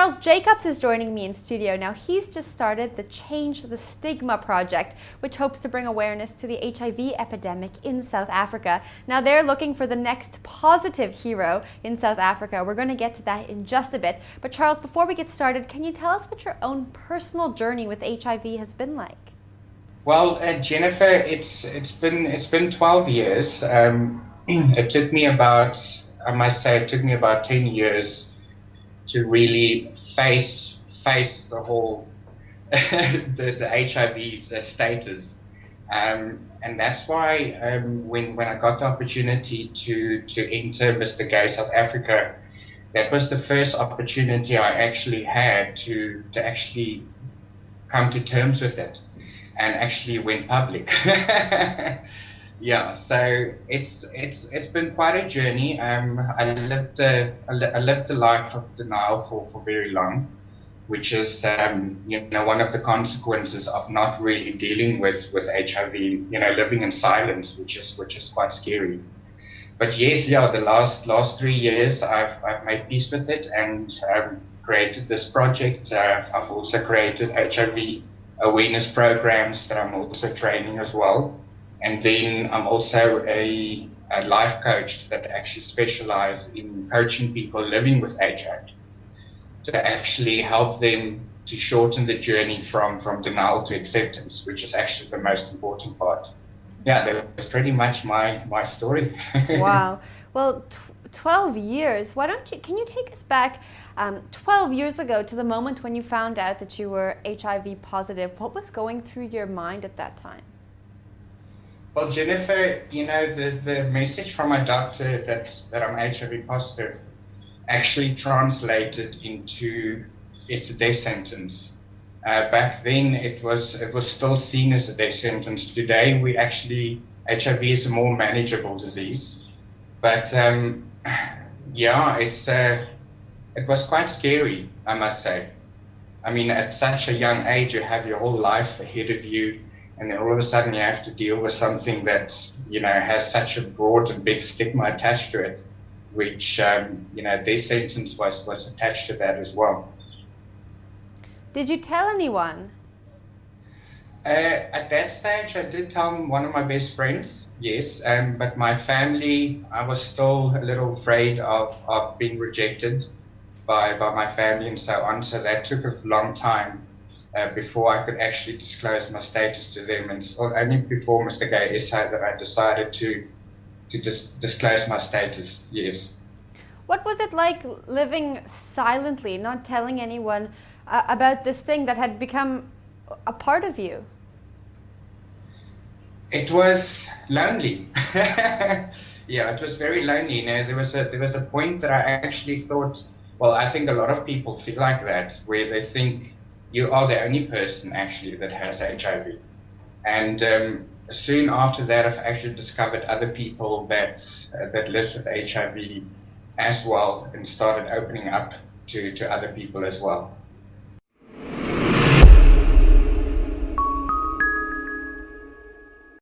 Charles Jacobs is joining me in studio now. He's just started the Change the Stigma project, which hopes to bring awareness to the HIV epidemic in South Africa. Now they're looking for the next positive hero in South Africa. We're going to get to that in just a bit. But Charles, before we get started, can you tell us what your own personal journey with HIV has been like? Well, Jennifer, it's been 12 years. It took me about, I must say, it took me about 10 years to really face the whole the HIV the status, and that's why when I got the opportunity to enter Mr. Gay South Africa, that was the first opportunity I actually had to actually come to terms with it and actually went public. Yeah, so it's been quite a journey. I lived the life of denial for very long, which is one of the consequences of not really dealing with HIV. Living in silence, which is quite scary. But yes, the last 3 years I've made peace with it and created this project. I've also created HIV awareness programs that I'm also training as well. And then I'm also a life coach that actually specializes in coaching people living with HIV to actually help them to shorten the journey from denial to acceptance, which is actually the most important part. Yeah, that's pretty much my story. Wow. Well, 12 years. Can you take us back 12 years ago to the moment when you found out that you were HIV positive? What was going through your mind at that time? Well, Jennifer, the message from my doctor that I'm HIV positive actually translated into it's a death sentence. Back then, it was still seen as a death sentence. Today, HIV is a more manageable disease. But it was quite scary, I must say. I mean, at such a young age, you have your whole life ahead of you. And then all of a sudden you have to deal with something that, has such a broad and big stigma attached to it, which, their sentence was attached to that as well. Did you tell anyone? At that stage, I did tell one of my best friends, yes. But my family, I was still a little afraid of being rejected by my family and so on. So that took a long time. Before I could actually disclose my status to them, and only before Mr. Gay SA that I decided to disclose my status. Yes. What was it like living silently, not telling anyone about this thing that had become a part of you? It was lonely. Yeah, it was very lonely. There was a point that I actually thought, well, I think a lot of people feel like that, where they think you are the only person actually that has HIV. And soon after that, I've actually discovered other people that live with HIV as well and started opening up to other people as well.